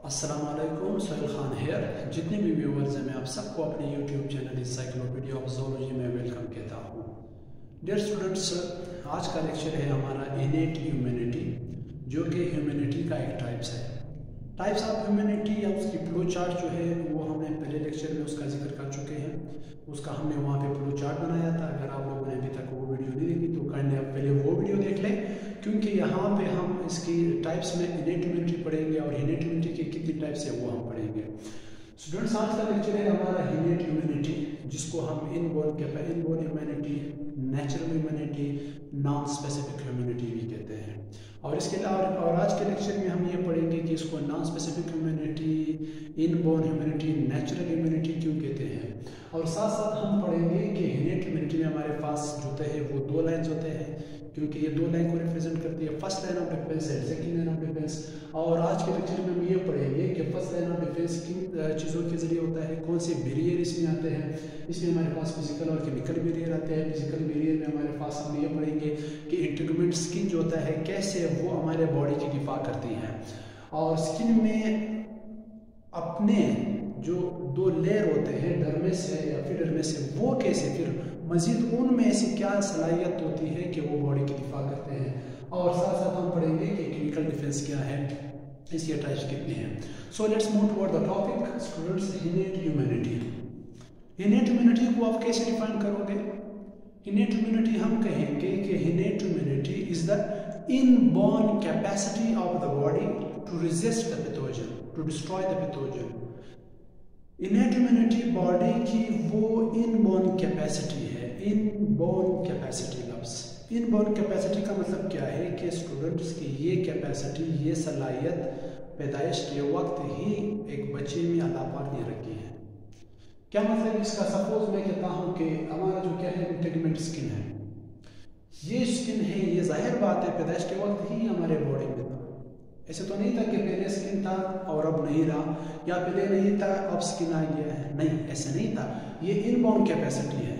अस्सलामुअलैकुम, सोहेल खान हेयर। जितने भी व्यूवर्स हैं, मैं आप सबको अपने YouTube channel encyclopedia of zoology में वेलकम कहता हूँ। डियर स्टूडेंट्स, आज का लेक्चर है हमारा इनेट ह्यूमैनिटी, जो कि ह्यूमैनिटी का एक टाइप्स है। टाइप्स ऑफ ह्यूमैनिटी या उसकी फ्लो चार्ट जो है वो हमने पहले लेक्चर में उसका जिक्र कर चुके हैं। उसका हमने वहाँ पे फ्लो चार्ट बनाया था। अगर आप लोगों ने अभी तक वो वीडियो नहीं देखी तो काइंडली आप पहले वो वीडियो देख लें, क्योंकि यहाँ पे हम इसकी टाइप्स में इनेट ह्यूमैनिटी पढ़ेंगे और इनेट ह्यूमैनिटी की कितनी टाइप्स है वो हम पढ़ेंगे। स्टूडेंट्स, आज का लेक्चर है हमारा इनेट ह्यूमैनिटी, जिसको हम inborn humanity, natural humanity, non specific humanity भी कहते हैं। और इसके अलावा और आज के लेक्चर में हम ये पढ़ेंगे कि इसको non specific humanity, inborn humanity, natural humanity क्यों कहते हैं। और साथ साथ हम पढ़ेंगे कि इनेट ह्यूमैनिटी में हमारे पास जो होते हैं वो दो लाइन्स होते हैं, क्योंकि ये दो लाइन को रिप्रेजेंट करती है, first line of defence and second line of defence. और आज के लेक्चर में हम ये पढ़ेंगे कि फर्स्ट लाइन ऑफ डिफेंस किन चीज़ों के जरिए होता है, कौन से बैरियर इसमें आते हैं। इसमें हमारे पास फिजिकल और केमिकल बैरियर आते हैं। फिजिकल बैरियर में हमारे पास हम ये पढ़ेंगे कि इंटीग्यूमेंट स्किन जो होता है कैसे वो हमारे बॉडी की दिफा करती है। और स्किन में अपने जो दो लेयर होते हैं, डर्मिस है या एपिडर्मिस है, वो कैसे फिर मजीद उनमें ऐसी क्या सलाहियत होती है कि वो बॉडी की दिफा करते हैं। और साथ साथ हम पढ़ेंगे कि केमिकल डिफेंस क्या है, इसके टाइप्स कितने हैं। So let's move toward the topic students, इनेट humanity. इनेट humanity को आप कैसे डिफाइन करोगे? इनेट ह्यूमैनिटी हम कहेंगे कि innate immunity is the inborn capacity of the body to resist the pathogen, to destroy the pathogen. Innate immunity body की वो inborn capacity है। इनबॉर्न कैपेसिटी लफ्ज़, इनबॉर्न कैपेसिटी का मतलब क्या है कि स्टूडेंट्स की ये कैपेसिटी, ये सलाहियत पैदाइश के वक्त ही एक बच्चे में अल्लाह पाक ने रखी है। क्या मतलब इसका? सपोज मैं कहता हूँ कि हमारा जो क्या है इंटीग्यूमेंट स्किन है, ये स्किन है, ये जाहिर बात है पैदाइश के वक्त ही हमारे बॉडी में था। ऐसे तो नहीं था कि पहले स्किन था और अब नहीं रहा, या पहले नहीं था अब स्किन आ गया है, नहीं, ऐसा नहीं था। ये इनबॉर्न कैपेसिटी है।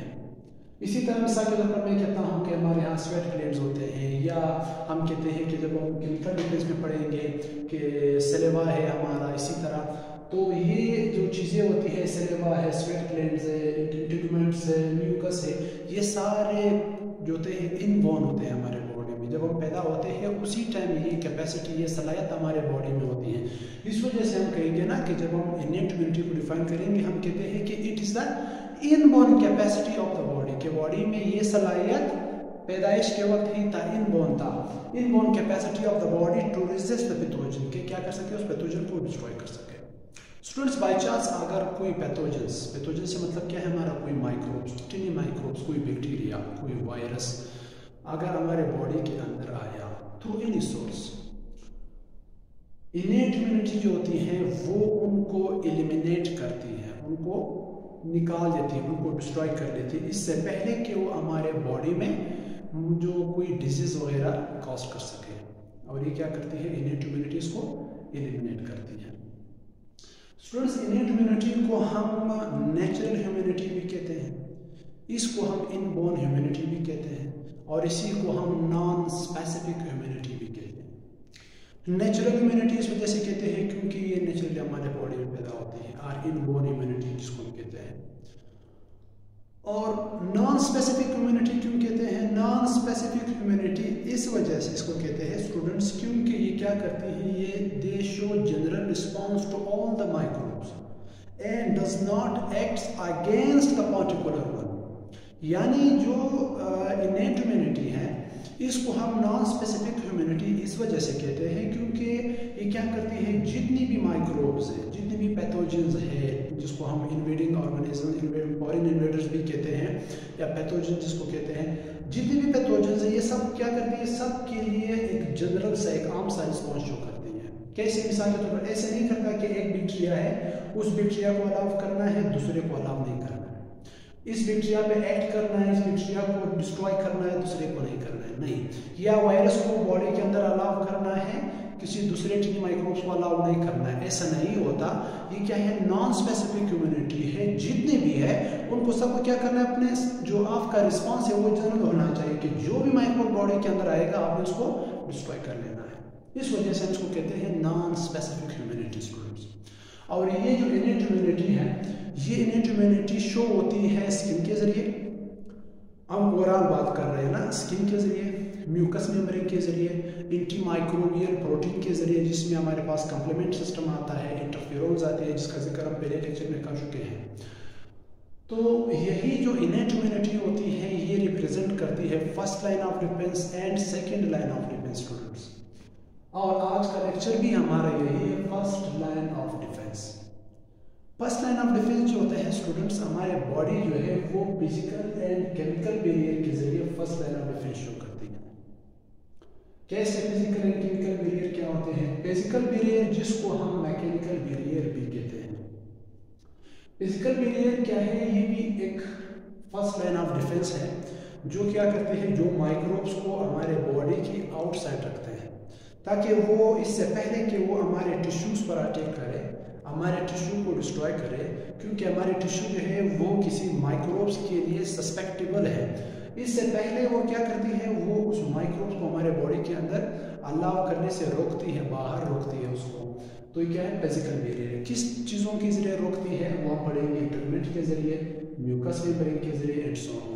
इसी तरह मिसाल के तौर पर मैं कहता हूँ कि हमारे यहाँ स्वेट ग्लैंड्स होते हैं, या हम कहते हैं कि जब हम केमिकल डिफेंस में पढ़ेंगे कि सेलेवा है हमारा, इसी तरह तो ये जो चीज़ें होती है, सेलेवा है, स्वेट ग्लैंड्स है, इंटीग्यूमेंट्स है, म्यूकस है, ये सारे जो होते हैं इनबॉर्न होते हैं हमारे बॉडी में। जब हम पैदा होते हैं उसी टाइम ये कैपेसिटी, ये सलाहियत हमारे बॉडी में होती है। इस वजह से हम कहेंगे ना कि जब हम इनेट ह्यूमैनिटी को डिफाइन करेंगे, हम कहते हैं कि it is the inborn capacity of the body, के बॉडी में ये सलाहियत पैदाइश के वक्त ही था, इनबॉर्न था। Inborn capacity of the body to resist the pathogen, के क्या कर सके, उस पैथोजन को डिस्ट्रॉय कर सके। स्टूडेंट्स, बाई चांस अगर कोई पैथोजन से मतलब क्या है हमारा, कोई माइक्रोब्स, टिनी माइक्रोब्स, कोई बैक्टीरिया, कोई वायरस अगर हमारे बॉडी के अंदर आया थ्रू एनी सोर्स, इनेट ह्यूमैनिटी जो होती है वो उनको एलिमिनेट करती है, उनको निकाल देती है, उनको डिस्ट्रॉय कर देती है, इससे पहले कि वो हमारे बॉडी में जो कोई डिजीज वगैरह कॉज कर सके। और ये क्या करती है, इनेट ह्यूमैनिटी इसको एलिमिनेट करती है। स्टूडेंट्स, इनेट ह्यूमैनिटी को हम नेचुरल ह्यूमैनिटी भी कहते हैं, इसको हम इनबोर्न ह्यूमैनिटी भी कहते हैं, और इसी को हम नॉन स्पेसिफिक ह्यूमैनिटी भी कहते हैं। नेचुरल ह्यूमैनिटी इस वजह से कहते हैं क्योंकि ये नेचुरली हमारे बॉडी में पैदा होती है, और इनबोर्न ह्यूमैनिटी जिसको हम कहते हैं। और नॉन स्पेसिफिक ह्यूमैनिटी क्यों कहते हैं? नॉन स्पेसिफिक ह्यूमैनिटी इस वजह से इसको कहते हैं स्टूडेंट्स, क्योंकि ये क्या करती है, ये they show general response to all the microbes and does not act against the particular one. यानी जो इनेट ह्यूमैनिटी है, इसको हम नॉन स्पेसिफिक ह्यूमैनिटी इस वजह से कहते हैं क्योंकि ये क्या करती है, जितनी भी माइक्रोब्स है, जितनी भी पैथोजेंस है, जिसको हम इन्वेडिंग ऑर्गेनिज्म, फॉरेन इन्वेडर्स भी कहते हैं, या पैथोजन जिसको कहते हैं, जितनी भी पैथोजेंस है ये सब क्या करती है, सब के लिए एक जनरल सा, एक आम सा रिस्पॉन्स शो करती है। कैसे? मिसाल के तौर पर ऐसे नहीं करता कि एक बैक्टीरिया है, उस बैक्टीरिया को अलाउ करना है, दूसरे को अलाउ नहीं करना है, इस बैक्टीरिया पे एक्ट करना है, इस बैक्टीरिया को डिस्ट्रॉय करना है, दूसरे को नहीं करना है, नहीं। या वायरस को बॉडी के अंदर अलाउ करना है, किसी दूसरे टिनी माइक्रोब्स को अलाउ नहीं करना है, ऐसा नहीं होता। ये क्या है, नॉन स्पेसिफिक ह्यूमैनिटी है। जितने भी है उनको सबको क्या करना है, अपने जो आपका रिस्पॉन्स है वो जनरल होना चाहिए कि जो भी माइक्रोब बॉडी के अंदर आएगा आपने उसको डिस्ट्रॉय कर लेना है। इस वजह से हम इसको कहते हैं नॉन स्पेसिफिक ह्यूमैनिटी स्टूडेंट्स। और ये जो इनेट ह्यूमैनिटी है, ये इनेट ह्यूमैनिटी शो होती है स्किन के जरिए, हम ओवरऑल बात कर रहे हैं ना, स्किन के जरिए, म्यूकस मेम्ब्रेन के जरिए, एंटी माइक्रोबियल प्रोटीन के जरिए जिसमें हमारे पास कॉम्प्लीमेंट सिस्टम आता है, इंटरफेरोन्स आते हैं जिसका जिक्र हम पहले लेक्चर में कर चुके हैं। तो यही जो इनेट ह्यूमैनिटी होती है ये रिप्रेजेंट करती है first line of defence and second line of defence students. और आज का लेक्चर भी हमारा यही है, first line of defence. First line of defence जो होता है स्टूडेंट्स, हमारे बॉडी जो है वो फिजिकल एंड केमिकल बैरियर के जरिए first line of defence show करती है। कैसे फिजिकल एंड केमिकल बैरियर क्या होते हैं? फिजिकल बैरियर जिसको हम मैकेनिकल बैरियर भी कहते हैं। फिजिकल बैरियर क्या है? ये भी एक फर्स्ट लाइन ऑफ डिफेंस है जो क्या करते हैं, जो माइक्रोब्स को हमारे बॉडी की आउटसाइड रखते हैं ताकि वो इससे पहले कि वो हमारे टिश्यूज पर अटैक करे, हमारे टिश्यू को डिस्ट्रॉय करे, क्योंकि हमारे टिश्यू जो है वो किसी माइक्रोब्स के लिए सस्पेक्टेबल है, इससे पहले वो क्या करती है, वो उस माइक्रोब्स को हमारे बॉडी के अंदर अलाउ करने से रोकती है, बाहर रोकती है उसको। तो ये क्या है? Physical barrier. किस चीज़ों के जरिए रोकती है वो हम पढ़ेंगे, इंटरमेट के जरिए, म्यूकस मेम्ब्रेन के जरिए एंड सो ऑन।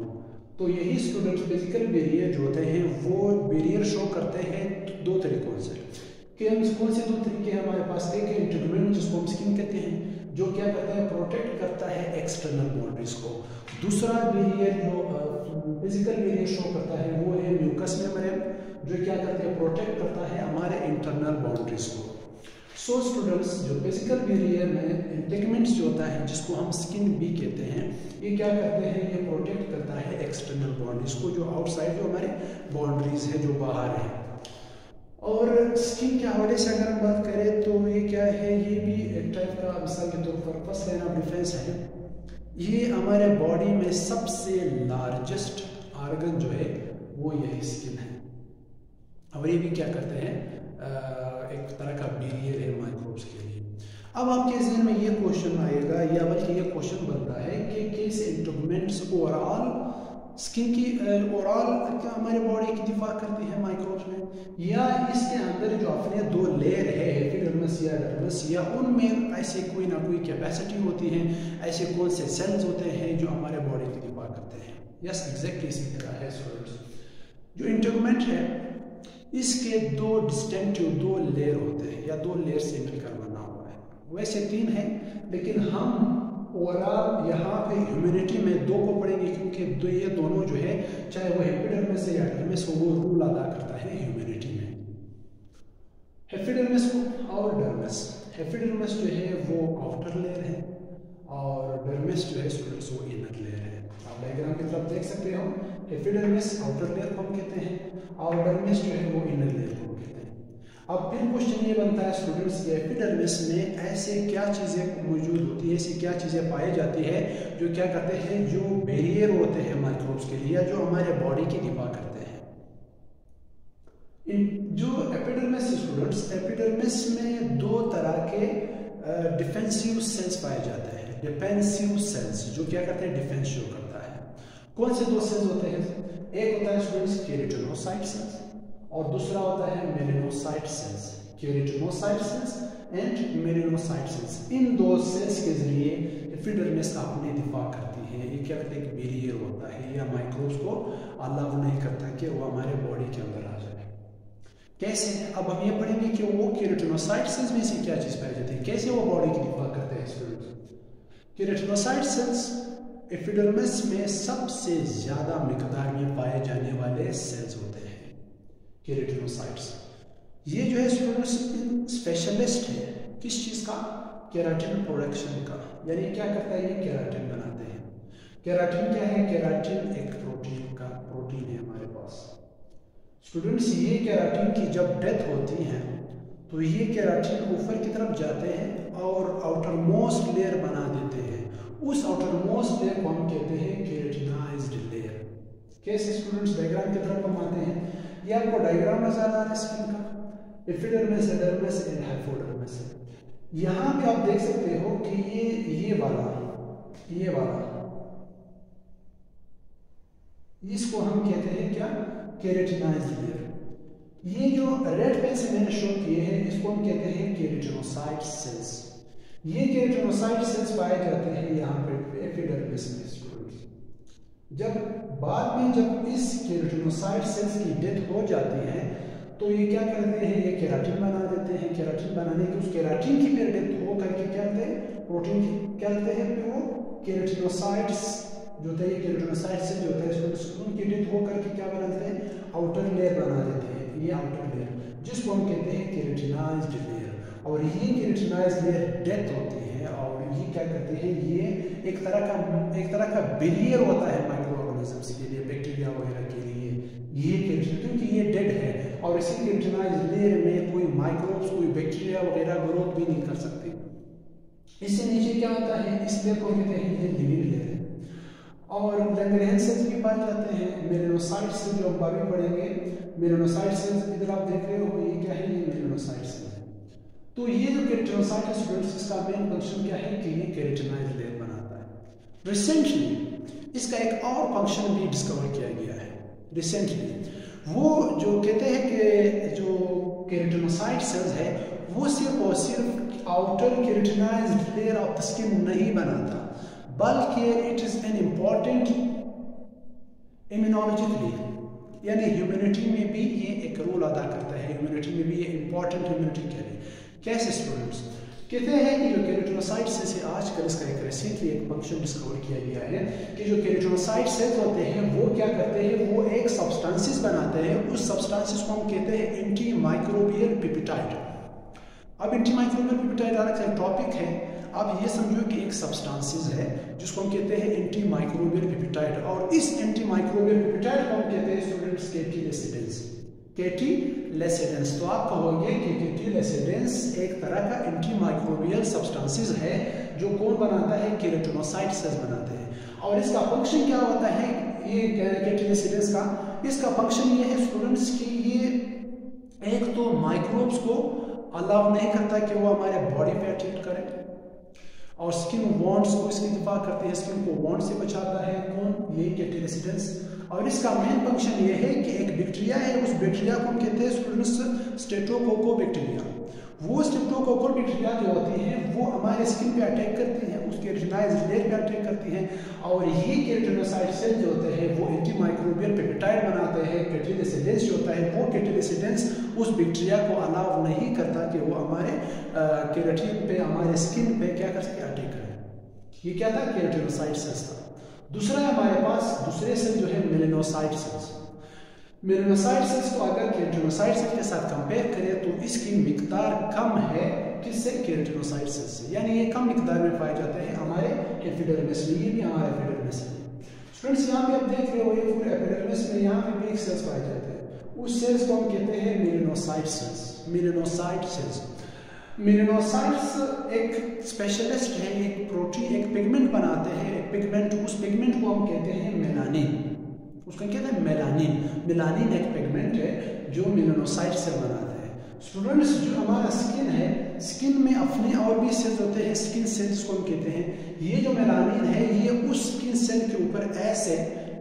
तो यही स्टूडेंट्स फिजिकल बैरियर जो होते हैं वो बैरियर शो करते हैं दो तरीकों से। कि हम कौन से दो तरीके हैं हमारे पास? एक है इंटीग्रेंट जिसको हम स्किन कहते हैं, जो क्या करता है, प्रोटेक्ट करता है एक्सटर्नल बाउंड्रीज को। दूसरा बैरियर जो फिजिकल बैरियर शो करता है वो है म्यूकस मेम्ब्रेन, जो क्या करता है, प्रोटेक्ट करता है हमारे इंटरनल बाउंड्रीज को। सो स्टूडेंट्स, जो फिजिकल बैरियर में इंटीग्रेंट्स जो होता है जिसको हम स्किन भी कहते हैं, ये क्या करते हैं, ये प्रोटेक्ट करता है एक्सटर्नल बाउंड्रीज को, जो आउटसाइड जो हमारे बाउंड्रीज है, जो बाहर है। और स्किन के हवाले से अगर हम बात करें तो ये क्या है, ये भी एक टाइप का मिसाल के तौर पर फर्स्ट लाइन ऑफ डिफेंस है। ये हमारे बॉडी में सबसे लार्जेस्ट ऑर्गन जो है वो यही स्किन है, और ये भी क्या करते हैं, एक तरह का बैरियर है माइक्रोब्स के लिए। अब आपके जहन में ये क्वेश्चन आएगा, या बल्कि ये क्वेश्चन बनता है कि कैसे इंटीग्रेंट्स ओवरऑल स्किन की ओवरऑल हमारे बॉडी की दिफा करती है माइक्रोब्स में, या इसके अंदर जो अपने दो लेयर है एपिडर्मिस या डर्मिस, या उनमें ऐसे कोई ना कोई कैपेसिटी होती है, ऐसे कौन से सेल्स होते हैं जो हमारे बॉडी की दिफा करते हैं। यस, एग्जैक्टली इसी तरह है स्टूडेंट्स। जो इंटीग्रेंट है इसके दो डिस्टिंक्टिव दो लेयर होते हैं, या दो लेयर से मिलकर बना हुआ है। वैसे तीन है, लेकिन हम ओवरऑल यहाँ पे ह्यूमैनिटी में दो को पढ़ेंगे, क्योंकि ये दोनों जो है, चाहे वो एपिडर्मिस या डर्मिस हो, वो रोल अदा करता है ह्यूमैनिटी में। एपिडर्मिस और डर्मिस, एपिडर्मिस जो है वो आउटर लेयर है और डर्मिस जो है स्टूडेंट्स वो इनर लेयर है। आप डायग्राम की तरफ देख सकते हो, एपिडर्मिस आउटर लेयर को हम कहते हैं और डर्मिस जो है वो इनर लेयर को कहते हैं। अब फिर क्वेश्चन ये बनता है स्टूडेंट्स, ये एपिडर्मिस में ऐसे क्या चीज़ें मौजूद होती है, ऐसी क्या चीज़ें पाई जाती है जो क्या करते हैं, जो बैरियर होते हैं माइक्रोब्स के लिए, जो हमारे बॉडी की दिफा करते हैं। जो एपिडर्मिस स्टूडेंट्स, एपिडर्मिस में दो तरह के डिफेंसिव सेल्स पाए जाते हैं। डिफेंसिव सेल्स जो क्या करते हैं, डिफेंस शो करता है। कौन से दो सेल्स होते हैं? एक होता है स्टूडेंट्स केराटिनोसाइट सेल्स और दूसरा होता है melanocyte cells. Keratinocyte cells and melanocyte cells, इन दो सेल्स के जरिए एपिडर्मिस अपनी दिफा करती है। ये क्या करते हैं, एक बैरियर होता है, या माइक्रोब्स को अलाउ नहीं करता कि वो हमारे बॉडी के अंदर आ जाए। कैसे? अब हम ये पढ़ेंगे कि वो केराटिनोसाइट सेल्स में से क्या चीज़ पाई जाती है, कैसे वो बॉडी की दिफा करते हैं स्टूडेंट्स। केराटिनोसाइट सेल्स एपिडर्मिस में सबसे ज़्यादा मिकदार में पाए जाने वाले सेल्स होते हैं केराटिनोसाइट्स। ये जो है स्टूडेंट्स स्पेशलिस्ट है किस चीज़ का, केराटिन प्रोडक्शन का, यानी क्या करता है, ये केराटिन बनाते हैं। केराटिन क्या है, केराटिन एक प्रोटीन है हमारे पास स्टूडेंट्स। ये केराटिन की जब डेथ होती है तो ये केराटिन ऊपर की तरफ जाते हैं और आउटर मोस्ट लेयर बना देते हैं। उस आउटर मोस्ट लेयर को हम कहते हैं केराटिनाइज्ड लेयर। कैसे स्टूडेंट्स, डायग्राम की तरफ हम आते हैं। ये आपको डायग्राम नजर आ रहा है स्किन का, एपिडर्मिस, डर्मिस एंड हाइपोडर्मिस। यहाँ पे आप देख सकते हो कि ये वाला इसको हम कहते हैं क्या, केराटिनाइज्ड लेयर। ये जो रेड पेन से मैंने शो किए हैं इसको हम कहते हैं केराटिनोसाइट सेल्स। ये केराटिनोसाइट सेल्स पाए जाते हैं यहाँ पे एपिडर्मिस में स्टूडेंट्स। जब बाद में जब इस केराटिनोसाइट सेल्स की डेथ हो जाती है तो ये क्या करते हैं, ये केराटिन बना देते हैं। केराटिन बनाने के उस केराटिन की फिर डेथ हो करके क्या करते हैं, प्रोटीन क्या करते हैं, फिर वो केराटिनोसाइट्स जो होते हैं, केराटिनोसाइट सेल जो होते हैं उनकी डेथ हो करके क्या बनाते हैं, आउटर लेयर बना देते हैं। ये आउटर लेयर जिसको हम कहते हैं केराटिनाइज्ड लेयर। और ये केराटिनाइज्ड लेयर डेथ होती है और ये क्या करते हैं, ये एक तरह का बैरियर होता है माइक्रो ऑर्गेनिजम्स के लिए, बैक्टीरिया वगैरह के लिए। ये केराटिन क्योंकि ये डेड है और इसी केराटिनाइज्ड लेयर में कोई माइक्रोब्स, कोई बैक्टीरिया वगैरह ग्रोथ भी नहीं कर सकते। इससे नीचे क्या होता है, इस लेयर को कहते हैं ये लिविंग लेयर है। और लैंगरहैंस सेल्स भी पाए जाते हैं। मेलानोसाइट सेल जो हम बाद में पढ़ेंगे, मेलानोसाइट सेल्स इधर आप देख रहे हो, ये क्या है, ये मेलानोसाइट सेल है। तो ये जो केराटिनोसाइट स्टूडेंट्स, इसका मेन फंक्शन क्या है कि ये केराटिनाइज्ड लेयर बनाता है। रिसेंटली इसका एक और फंक्शन भी डिस्कवर किया गया है। रिसेंटली वो जो कहते हैं कि जो केराटिनोसाइट सेल्स है वो सिर्फ और सिर्फ outer keratinized layer of the skin नहीं बनाता, बल्कि it is an important immunologically, यानी ह्यूमैनिटी में भी ये एक रोल अदा करता है। ह्यूमैनिटी में भी ये इम्पॉर्टेंट ह्यूमैनिटी के लिए कैसे स्टूडेंट्स कहते हैं कि जो केराटिनोसाइट सेल्स है, आजकल इसका एक रिसेंटली एक फंक्शन डिस्कवर किया गया है कि जो केराटिनोसाइट सेल्स होते हैं वो क्या करते हैं, वो एक सब्सटेंसेस बनाते हैं। उस सब्सटेंसेस को हम कहते हैं एंटी माइक्रोबियल पेप्टाइड। अब एंटी माइक्रोबियल पेप्टाइड अलग से टॉपिक है। आप ये समझो कि एक सब्सटेंसेस है जिसको हम कहते हैं एंटी माइक्रोबियल पेप्टाइड, और इस एंटी माइक्रोबियल पेप्टाइड को हम कहते हैं स्टूडेंट्स कैटिलेसिडेंस। कैटिलेसिडेंस, तो आप कहोगे कि कैटिलेसिडेंस एक तरह का एंटी माइक्रोबियल सब्सटेंसेस है जो कौन बनाता है, केराटिनोसाइट सेल्स बनाते हैं। और इसका फंक्शन क्या होता है, ये कैटिलेसिडेंस का इसका फंक्शन ये है स्टूडेंट्स कि ये एक तो माइक्रोब्स को अलाउ नहीं करता कि वो हमारे बॉडी पे अटैक करे, और स्किन वॉन्ड्स को इसकी दिफा करते हैं, स्किन को वॉन्ड से बचाता है कौन, ये कैटिलेसिडेंस। और इसका मेन फंक्शन ये है कि एक बैक्टीरिया है, उस बैक्टीरिया को हम कहते हैं स्टूडेंट्स स्ट्रेप्टोकोकल बैक्टीरिया। वो स्ट्रेप्टोकोकल बैक्टीरिया जो होती हैं वो हमारे स्किन पे अटैक करती हैं, उसके केराटिनाइज्ड लेयर पे अटैक करती हैं, और ये केराटिनोसाइट सेल जो होते हैं वो एंटी माइक्रोबियल पेप्टाइड बनाते हैं। कैटिलेसिडेंस जो होता है वो कैटिलेसिडेंस उस बैक्टीरिया को अलाउ नहीं करता कि वो हमारे केराटिन पे, हमारे स्किन पे क्या कर सके, अटैक करें। ये क्या था, केराटिनोसाइट सेल्स था। दूसरा हमारे पास दूसरे सेल जो है मेलानोसाइट सेल्स। मेलानोसाइट सेल्स को अगर केराटिनोसाइट सेल के साथ कंपेयर करें तो इसकी मिकदार कम है, किससे, केराटिनोसाइट सेल्स से, यानी ये कम मिकदार में पाए जाते हैं हमारे एपिडर्मिस में। ये भी हमारे एपिडर्मिस में स्टूडेंट्स यहाँ पे आप देख रहे हो, ये पूरे एपिडर्मिस में यहाँ पे भी एक सेल्स पाए जाते हैं। उस सेल्स को हम कहते हैं melanocyte cells. Melanocyte cells, melanocytes एक स्पेशलिस्ट है, एक प्रोटीन, एक पिगमेंट बनाते हैं, एक पिगमेंट, उस पिगमेंट को हम कहते हैं मेलानिन। उसको कहते हैं मेलानिन। मेलानिन एक पिगमेंट है जो मेलानोसाइट से बनाते हैं। स्टूडेंट्स जो हमारा स्किन है, स्किन में अपने और भी सेल्स होते हैं, स्किन सेल्स को हम कहते हैं। ये जो मेलानिन है ये उस स्किन सेल के ऊपर ऐसे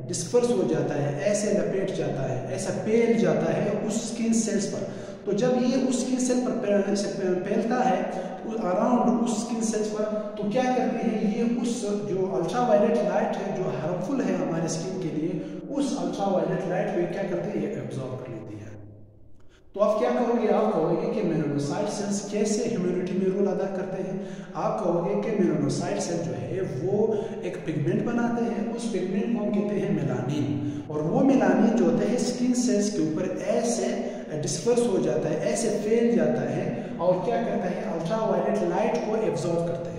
डिस्पर्स हो जाता है, ऐसे लपेट जाता है, ऐसा फैल जाता है उस स्किन सेल्स पर। तो जब ये उस स्किन सेल पर फैलता है अराउंड उस स्किन सेल्स पर, तो क्या करती है ये उस जो अल्ट्रावायलेट लाइट है जो हार्मफुल है हमारे स्किन के लिए, उस अल्ट्रावायलेट लाइट को क्या करते हैं, ये एब्जॉर्ब कर लेती है। तो आप क्या कहोगे, आप कहोगे कि मेलानोसाइट सेल्स कैसे ह्यूमैनिटी में रोल अदा करते हैं। आप कहोगे कि मेलानोसाइट सेल जो है वो एक पिगमेंट बनाते हैं, उस पिगमेंट को हम कहते हैं मेलानिन, और वो मेलानिन जो होता है स्किन सेल्स के ऊपर ऐसे डिस्पर्स हो जाता है, ऐसे फैल जाता है, और क्या करता है, अल्ट्रावायलेट लाइट को एब्जॉर्ब करता है।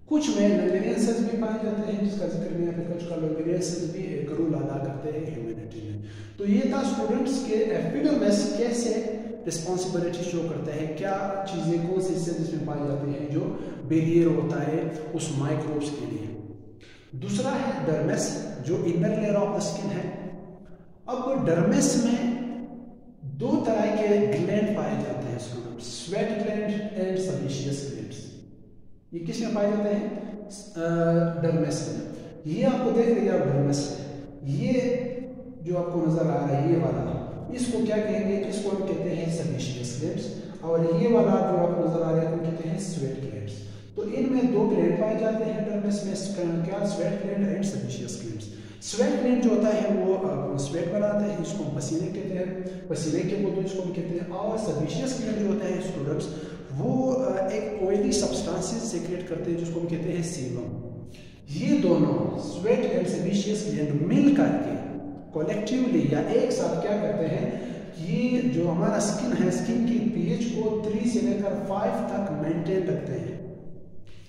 कुछ में लैंगरेनियन सेल्स भी पाए जाते हैं जिसका जिक्र नहीं है, कुछ का लैंगरेनियन सेल्स भी एक रोल अदा करते हैं ह्यूमैनिटी में। तो ये था स्टूडेंट्स के एपिडर्मिस कैसे रिस्पॉन्सिबिलिटी शो करता है, क्या चीज़ें कौन सी सेल्स में पाई जाती हैं जो बैरियर होता है उस माइक्रोब्स के लिए। दूसरा है डर्मिस जो inner layer of the skin है। अब डर्मिस में दो तरह के ग्लैंड पाए जाते हैं students, sweat gland and sebaceous glands. ये किस में पाए जाते हैं, डर्मिस में। ये आपको देख रही है आप डर्मिस है, ये जो आपको नजर आ रहा है ये वाला, इसको क्या कहेंगे, इसको हम कहते हैं सेबेशियस ग्लैंड्स, और ये वाला जो आपको नजर आ रहा है कहते हैं स्वेट ग्लैंड्स। तो इनमें दो ग्लैंड पाए जाते हैं डर्मिस में, क्या, sweat gland and sebaceous glands. Sweat gland जो होता है वो स्वेट बनाते हैं, इसको हम पसीने कहते हैं, पसीने के बोतल इसको हम कहते हैं। और सेबेशियस ग्लैंड जो होता है स्टूडेंट्स, वो एक ऑयली सब्सटेंसेस सीक्रेट करते हैं जिसको हम कहते हैं सीबम। ये दोनों स्वेट एंड सेबेशियस ग्लैंड मिल करके कलेक्टिवली या एक साथ क्या करते हैं, ये जो हमारा स्किन है, स्किन की पीएच को 3 से लेकर 5 तक मेंटेन रखते हैं,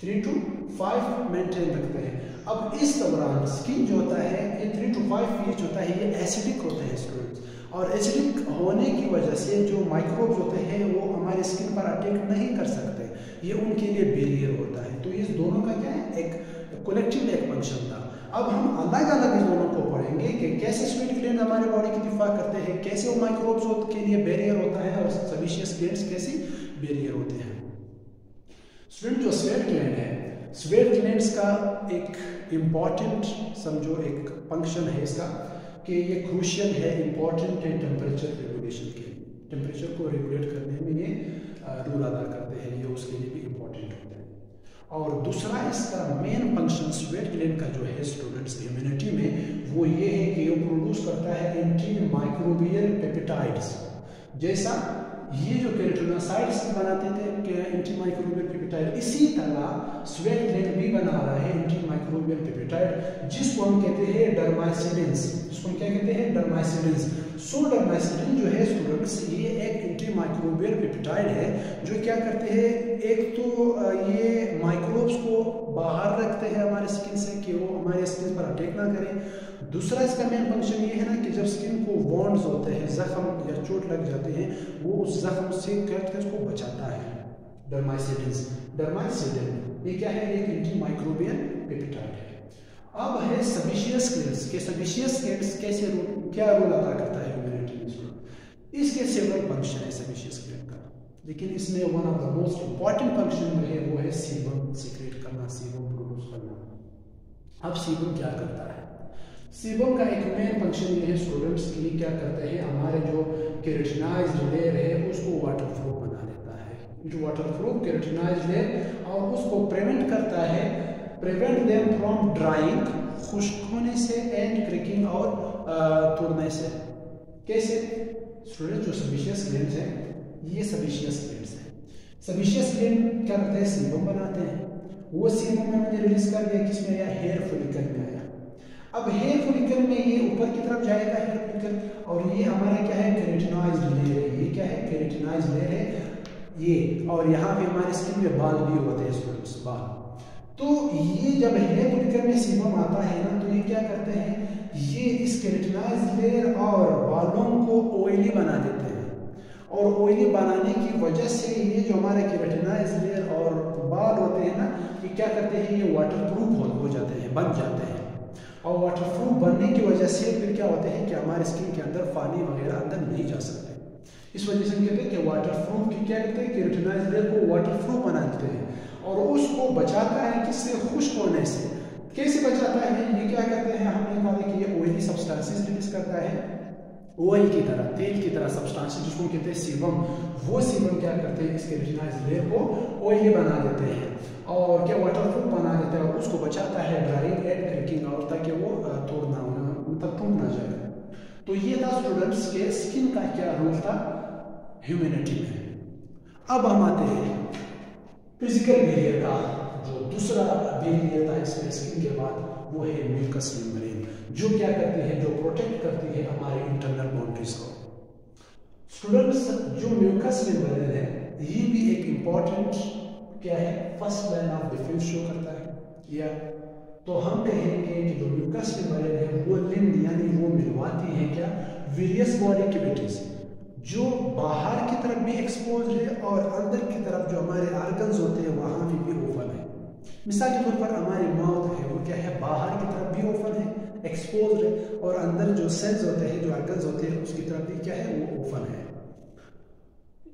3 to 5 मेंटेन रखते हैं। अब इस दौरान स्किन जो होता है ये 3 to 5 पीएच होता है, ये एसिडिक होते हैं स्टूडेंट्स, और एसिडिक होने की वजह से जो माइक्रोब्स होते हैं वो हमारे स्किन पर अटैक नहीं कर सकते, ये उनके लिए बैरियर होता है। तो इस दोनों का क्या है, एक कलेक्टिव एक फंक्शन था। अब हम अलग अलग इस दोनों को पढ़ेंगे कि कैसे स्वेट ग्लैंड हमारे बॉडी की दिफा करते हैं, कैसे वो माइक्रोब्स के लिए बैरियर होता है, और सेबेशियस ग्लैंड्स कैसे बैरियर होते हैं। स्टूडेंट जो स्वेट ग्लैंड है, स्वेट ग्लैंड्स का एक इम्पॉर्टेंट समझो एक फंक्शन है इसका कि ये क्रूशियल है, इम्पॉर्टेंट है टेम्परेचर रेगुलेशन के, टेम्परेचर को रेगुलेट करने में ये रोल अदा करते हैं, ये उसके लिए भी इम्पॉर्टेंट होता है। और दूसरा इसका मेन फंक्शन स्वेट ग्लैंड का जो है स्टूडेंट्स इम्यूनिटी में, वो ये है कि ये प्रोड्यूस करता है एंटी माइक्रोबियल पेप्टाइड्स। जैसा ये जो केराटिनोसाइट्स बनाते थे एंटी माइक्रोबियल पेप्टाइड, इसी तरह स्वेट ग्लैंड भी बना रहा है एंटी माइक्रोबियल पेप्टाइड, जिसको हम कहते हैं डर्माइसिडिन्स, जिसको हम क्या कहते हैं, डर्माइसिडिन्स। सो डर्माइसिडिन जो है स्टूडेंट्स, ये एक एंटी माइक्रोबियल पेप्टाइड है जो क्या करते हैं, एक तो ये माइक्रोब्स को बाहर रखते हैं हमारे स्किन से कि वो हमारे स्किन पर अटैक ना करें। दूसरा इसका मेन फंक्शन ये है ना कि जब स्किन को वॉन्ड्स होते हैं, जख्म या चोट लग जाते हैं, वो उस जख्म से को बचाता है डर्माइसिडिन। ये क्या है, एक एंटी माइक्रोबियल पेप्टाइड है। अब है सेबेशियस ग्लैंड्स के, सेबेशियस ग्लैंड्स कैसे क्या रोल अदा करता है इम्यूनिटी में। इसके सेवरल फंक्शन है सेबेशियस ग्लैंड का, लेकिन इसमें one of the most important function जो है वो है सीबम सीक्रेट करना, सीबम प्रोड्यूस करना। अब सीबम क्या करता है, सीबम का एक मेन फंक्शन ये है स्टूडेंट्स की, क्या करते हैं, हमारे जो केराटिनाइज्ड लेयर है उसको वाटरप्रूफ बना देता है, जो वाटरप्रूफ केराटिनाइज्ड लेयर, और उसको प्रिवेंट करता है, प्रिवेंट देम फ्रॉम ड्राइंग, खुश्क होने से, एंड क्रैकिंग और तोड़ने से। कैसे स्टूडेंट, जो सेबेशियस ग्लैंड्स हैं, ये सेबेशियस ग्लैंड्स हैं, सेबेशियस ग्लैंड क्या करते हैं, सीबम बनाते हैं। वो सीबम मैंने रिलीज कर दिया किसमें आया, हेयर फॉलिकल में आया। अब हेयर फॉलिकल में ये ऊपर की तरफ जाएगा हेयर फॉलिकल, और ये हमारा क्या है, केराटिनाइज्ड लेयर है, ये क्या है, केराटिनाइज्ड लेयर है ये, और यहाँ पे हमारे स्किन में बाल भी होते हैं स्टूडेंट्स, बाल। तो ये जब हेयर फॉलिकल में सीबम आता है ना, तो ये क्या करते हैं, ये इस केराटिनाइज्ड लेयर और बालों को ऑयली बना देते हैं, और ऑयली बनाने की वजह से ये जो हमारे केराटिनाइज्ड लेयर और बाल होते हैं ना, ये क्या करते हैं, ये वाटरप्रूफ हो जाते हैं, बन जाते हैं। और वाटरप्रूफ बनने की वजह से फिर क्या होते हैं कि हमारे स्किन के अंदर पानी वगैरह अंदर नहीं जा सकते। इस वजह से हम कहते हैं कि वाटरप्रूफ की क्या कहते हैं, केराटिनाइज्ड लेयर को वाटरप्रूफ बना देते हैं, और उसको बचाता है किससे, खुश्क होने से। कैसे बचाता है, ये क्या कहते हैं, हमने कहा कि ये ऑयली सब्सटेंसेस रिलीज करता है, ऑयल की तरह, तेल की तरह सब्सटेंसेस जिसको कहते हैं सीबम। वो सीबम क्या करते हैं, इस केराटिनाइज्ड लेयर को ऑयली बना देते हैं, और क्या वाटरप्रूफ बना देता है, और उसको बचाता है ड्राइंग एंड क्रैकिंग, और ताकि वो तोड़ना मतलब टूट ना जाए। तो ये था स्टूडेंट्स के स्किन का क्या रोल था ह्यूमैनिटी में। अब हम आते हैं फिजिकल बैरियर का, जो दूसरा बैरियर था इसमें स्किन के बाद, वो है म्यूकस मेम्ब्रेन, जो क्या करती है, जो प्रोटेक्ट करती है हमारे इंटरनल बाउंड्रीज को। स्टूडेंट्स, जो म्यूकस मेम्ब्रेन है, ये भी एक इंपॉर्टेंट क्या है, first line of defence show करता है। या तो हम कहेंगे कि जो म्यूकस मेम्ब्रेन है वो लिंक यानी वो मिलवाती है क्या, वेरियस बॉडी कैविटीज, जो बाहर की तरफ भी एक्सपोज है और अंदर की तरफ जो हमारे ऑर्गन्स होते हैं वहां भी ओपन है। मिसाल के तौर पर हमारी माउथ है, वो क्या है, बाहर की तरफ भी ओपन है, एक्सपोज है, और अंदर जो सेल्स होते हैं, जो ऑर्गन्स होते हैं, उसकी तरफ भी क्या है, वो ओपन है।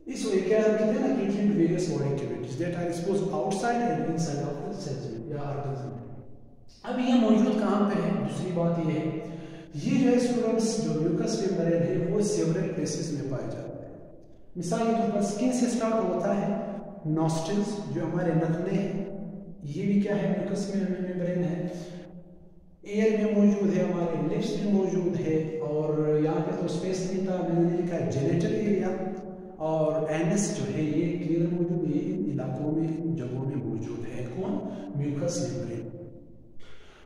इस वजह क्या कहते हैं ना, कि various body cavities that are expose outside and inside of the cells या ऑर्गन्स। अब ये मौजूद कहाँ पे है, दूसरी बात ये है, ये जो है स्टूडेंट्स, जो म्यूकस मेम्ब्रेन है वो सेवरल प्लेसेस में पाए जाते हैं। मिसाल के तौर पर स्किन से स्टार्ट होता है, नॉस्ट्रिल्स जो हमारे नथने हैं, ये भी क्या है, म्यूकस मेम्ब्रेन है। एयर में मौजूद है, हमारे लिप्स में मौजूद है, और यहाँ पे तो स्पेस नहीं था, मैंने लिखा है जेनिटल एरिया, और एनस जो है ये क्लियर मौजूद है, इन इलाकों में, इन जगहों में मौजूद है। कौन? Mucus membrane.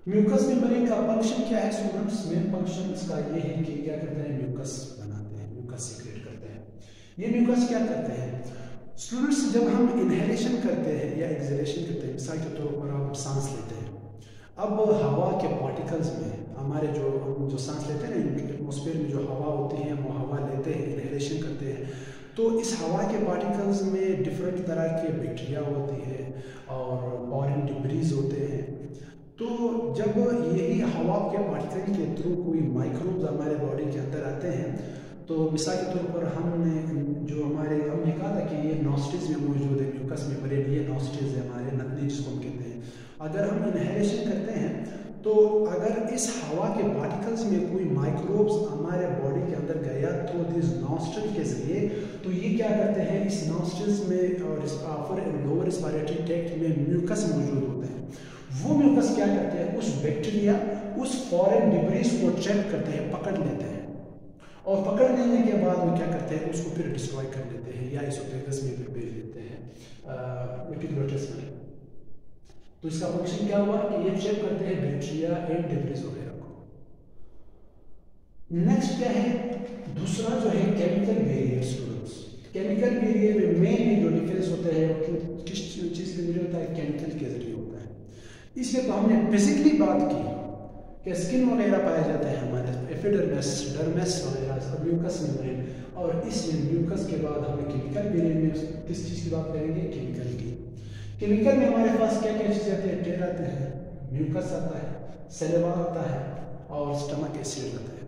म्यूकस मेम्ब्रेन का फंक्शन क्या है स्टूडेंट्स? मेन फंक्शन इसका ये है कि क्या करते हैं, म्यूकस बनाते हैं, म्यूकस सीक्रेट करते हैं। ये म्यूकस क्या करते हैं स्टूडेंट्स? जब हम इनहेलेशन करते हैं या एक्सहेलेशन करते हैं, मिसाल के तौर पर आप सांस लेते हैं, अब हवा के पार्टिकल्स में हमारे हम जो सांस लेते हैं ना, एटमॉस्फेयर में जो हवा होती है, वो हवा लेते हैं, इनहेलेशन करते हैं, तो इस हवा के पार्टिकल्स में डिफरेंट तरह के बैक्टीरिया होती है और फॉरेन डिब्रीज होते हैं। तो जब यही हवा के पार्टिकल के थ्रू कोई माइक्रोब्स हमारे बॉडी के अंदर आते हैं, तो मिसाल के तौर पर हमने कहा था कि ये नॉस्ट्रिल्स में मौजूद है, म्यूकस मेम्ब्रेन, ये नॉस्ट्रिल्स है हमारे, नथनी जिसको हम कहते हैं। अगर हम इनहेलेशन करते हैं तो अगर इस हवा के पार्टिकल्स में कोई माइक्रोब्स हमारे बॉडी के अंदर गया थ्रू दिस नॉस्ट्रिल के जरिए, तो ये क्या करते हैं, इस नॉस्ट्रिल्स में और अपर एंड लोअर रेस्पिरेटरी ट्रैक्ट में म्यूकस मौजूद होते हैं। वो म्यूकस क्या करते हैं, उस बैक्टीरिया, उस फॉरेन डिब्रीज को ट्रैप करते हैं, पकड़ लेते हैं, और पकड़ लेने के बाद वो क्या करते हैं, उसको फिर डिस्ट्रॉय कर लेते हैं या इसोफेगस में फिर भेज देते हैं, एपिग्लोटिस में। तो इसका फंक्शन क्या हुआ कि ये चेक करते हैं बैक्टीरिया एंड डिब्रीज वगैरह को। नेक्स्ट क्या है, दूसरा जो है chemical barrier students. Chemical barrier में मेनली जो डिफरेंस होता है किस चीज़ के जरिए होता है, केमिकल के जरिए होता है। इसलिए तो हमने फिजिकली बात की कि स्किन वगैरह पाया जाता है हमारे, एपिडर्मिस, डर्मिस वगैरह, म्यूकस मेम्ब्रेन, और इस म्यूकस के बाद हम केमिकल बैरियर में किस चीज़ की बात करेंगे, केमिकल की। केमिकल में हमारे पास क्या क्या चीज़ें आती है, टेर आते हैं, म्यूकस आता है, सेलेवा आता है, और स्टमक एसिड आता है।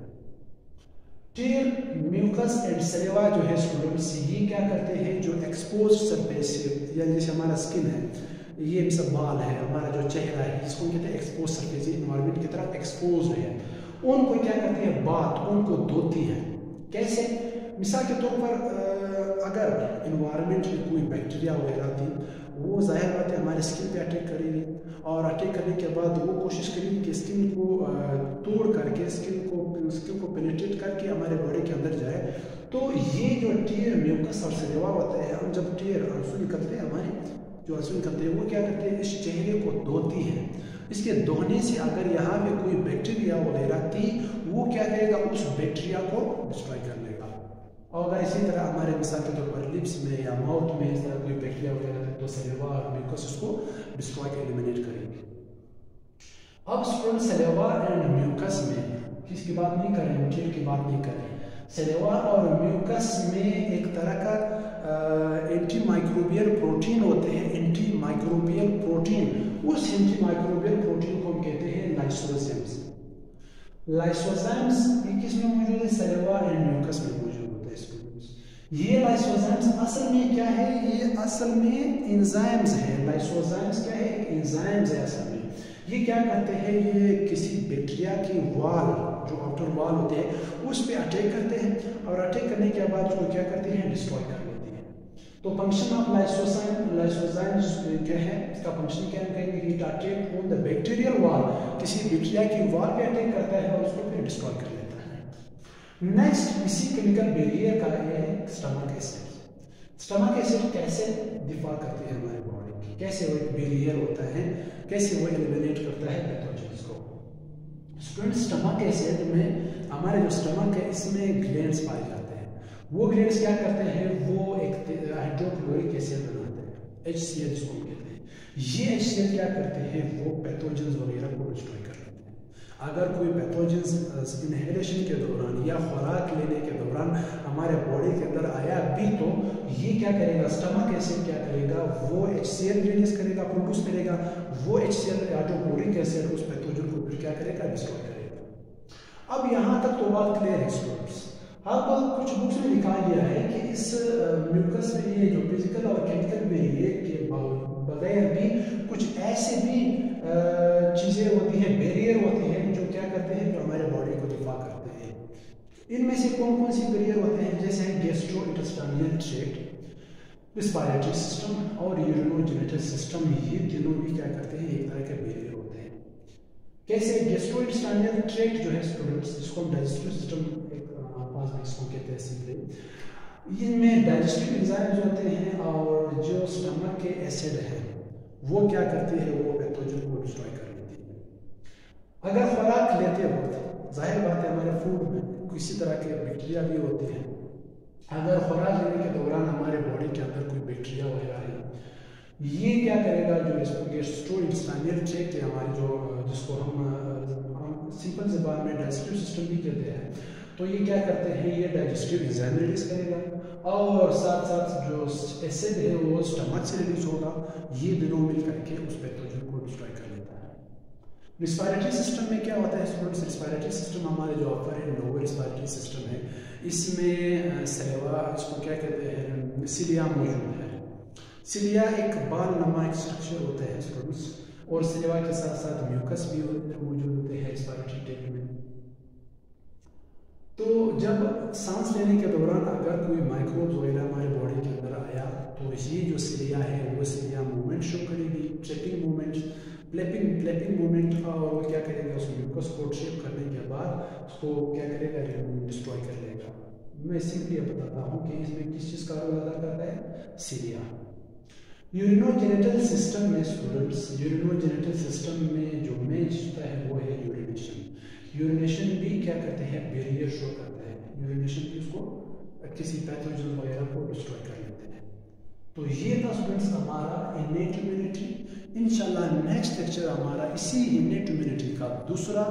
टेर, म्यूकस एंड सेलेवा जो है स्टूडेंट्स, ये क्या करते हैं, जो एक्सपोज सरफेस या जैसे हमारा स्किन है, ये सब बाल है, हमारा जो चेहरा है, जिसको कहते हैं एक्सपोज सरफेस, इन्वायरमेंट की तरफ एक्सपोज है, उनको क्या करती है, बात उनको धोती है। कैसे? मिसाल के तौर पर अगर इन्वायरमेंट में कोई बैक्टीरिया वगैरह थी, वो जाहिर बात है हमारे स्किन पे अटैक करेगी, और अटैक करने के बाद वो कोशिश करेगी कि स्किन को तोड़ करके, स्किन को पेनिट्रेट करके हमारे बॉडी के अंदर जाए। तो ये जो टेर, म्यूकस और सेलेवा होता है, हम जब टेर आंसू निकलते हैं, हमारे जो आंसू निकलते हैं, वो क्या करते हैं, इस चेहरे को धोती है। इसके धोने से अगर यहाँ पे कोई बैक्टीरिया वगैरह थी, वो क्या करेगा, उस बैक्टीरिया को डिस्ट्रॉय कर लेगा। और अगर इसी तरह हमारे मिसाल के तौर पर लिप्स में या माउथ में इस तरह कोई बैक्टीरिया वगैरह है, तो सेलेवा और म्यूकस उसको डिस्ट्रॉय एलिमिनेट करेंगे। अब स्टूडेंट, सेलेवा एंड म्यूकस में किसकी बात नहीं कर रहे हैं, टेर की बात नहीं कर रहे हैं। सेलेवा और म्यूकस में एक तरह का एंटी माइक्रोबियल प्रोटीन होते हैं, एंटी माइक्रोबियल प्रोटीन। उस एंटी माइक्रोबियल प्रोटीन को हम कहते हैं लाइसोजाइम्स। लाइसोजाइम्स ये किस में मौजूद है, सेलेवा एंड म्यूकस में मौजूद होते हैं स्टूडेंट्स। ये लाइसोजाइम्स असल में क्या है, ये असल में एंजाइम्स है। लाइसोजाइम्स क्या है, एंजाइम्स है असल में। ये क्या करते हैं, ये किसी बैक्टीरिया की वाल, जो आउटर वाल होते हैं, उस पर अटैक करते हैं, और अटैक करने के बाद उसको क्या करते हैं, डिस्ट्रॉय कर लेते हैं। तो फंक्शन ऑफ लाइसोजाइम्स क्या है, इसका फंक्शन क्या कहेंगे, it attack on the bacterial वाल, किसी बैक्टीरिया की वाल पे अटैक करता है और उसको फिर डिस्ट्रॉय कर लेता है। नेक्स्ट, इसी केमिकल बैरियर का है स्टमक एसिड। स्टमक एसिड कैसे दिफा करती है हमारे बॉडी की, कैसे वो एक बैरियर होता है, कैसे वो एलिमिनेट करता है पैथोजेंस को। स्टूडेंट, स्टमक एसिड में हमारे जो स्टमक है, इसमें ग्लैंड्स पाए जाते हैं। वो ग्लैंड्स क्या करते हैं, वो एक हाइड्रोक्लोरिक एसिड बनाते हैं, HCl जिसको हम कहते हैं। ये HCl क्या करते हैं, वो पैथोजेंस वगैरह को डिस्ट्रॉय कर लेते हैं। अगर कोई पैथोजेंस इनहेलेशन के दौरान या खुराक लेने के दौरान हमारे बॉडी के अंदर आया भी, तो ये क्या करेगा, स्टमक एसिड क्या करेगा, वो HCl रिलीज करेगा, प्रोड्यूस करेगा। वो HCl हाइड्रोक्लोरिक एसिड उस पैथोजन को फिर क्या करेगा, डिस्ट्रॉय करेगा। अब यहाँ तक तो बात क्लियर है स्टूडेंट्स। अब कुछ बुक्स में लिखा गया है कि इस म्यूकस में ये जो फिजिकल और केमिकल बैरियर के बगैर भी कुछ ऐसे भी चीज़ें होती हैं, बैरियर होती हैं, जो क्या करते हैं, जो हमारे बॉडी को दफा करते हैं। इनमें से कौन कौन सी बैरियर होते हैं, जैसे gastro intestinal tract, respiratory system और यूरिनोजेनिटल सिस्टम, ये तीनों भी क्या करते हैं, एक तरह के बैरियर होते हैं। कैसे? गैस्ट्रो इंटेस्टाइनल ट्रैक्ट जो है स्टूडेंट्स, जिसको हम डाइजेस्टिव सिस्टम इसको कहते हैं सिंपली, इनमें डाइजेस्टिव एंजाइम्स होते हैं और जो स्टमक के एसिड है वो क्या करती है, वो पैथोजन को डिस्ट्रॉय कर देती है। अगर खुराक लेते वक्त जाहिर बात है हमारे फूड में किसी तरह के बैक्टीरिया भी होते हैं, अगर खुराक लेने के दौरान हमारे बॉडी के अंदर कोई बैक्टीरिया वगैरह है, ये क्या करेगा, जो गैस्ट्रोइंटेस्टाइनल ट्रैक्ट है हमारी, जो जिसको हम सिंपल ज़बान में डाइजेस्टिव सिस्टम भी कहते हैं, तो ये क्या करते हैं, ये डाइजेस्टिव एंजाइम रिलीज करेगा और साथ साथ जो एसिड है वो स्टमक से रिलीज होगा, ये दोनों मिल करके उस पैथोजन को डिस्ट्रॉय कर लेता है। रिस्पायरेटरी सिस्टम में क्या होता है स्टूडेंट्स, रिस्पायरेटरी सिस्टम हमारे जो अपर है लोअर रिस्पायरेटरी सिस्टम है, इसमें सलेवा, इसको क्या कहते हैं, सिलिया मौजूद है। सिलिया एक बाल नमा एक स्ट्रक्चर होता है स्टूडेंट्स, और सिलिया के साथ साथ म्यूकस भी मौजूद होते हैं रिस्पायरेटरी ट्रैक्ट में। तो जब सांस लेने के दौरान अगर कोई माइक्रोब्स वगैरह हमारे बॉडी के अंदर आया, तो ये जो सिलिया है वो सिलिया मूवमेंट शो करेगी, ट्रैपिंग मूवमेंट, फ्लैपिंग मूवमेंट, और वो क्या करेगा, उस म्यूकस को ट्रैप करने के बाद उसको क्या करेगा, डिस्ट्रॉय कर लेगा। मैं सिंपली बताता हूँ कि इसमें किस चीज़ का रोल अदा करता है, सिलिया। यूरिनोजेनिटल सिस्टम में स्टूडेंट्स, यूरिनोजेनिटल सिस्टम में जो मेन हिस्सा है वो है यूरिनेशन। यूरिनेशन भी क्या करते हैं, बैरियर शो करता है। यूरिनेशन भी उसको किसी पैथोजन वगैरह को डिस्ट्रॉय कर लेते हैं। तो ये था स्टूडेंट्स हमारा इनेट इम्यूनिटी। इंशाल्लाह नेक्स्ट लेक्चर हमारा इसी इनेट इम्यूनिटी का दूसरा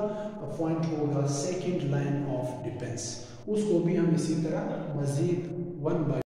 पॉइंट होगा, सेकंड लाइन ऑफ डिफेंस। उसको भी हम इसी तरह मजीद 1 बाय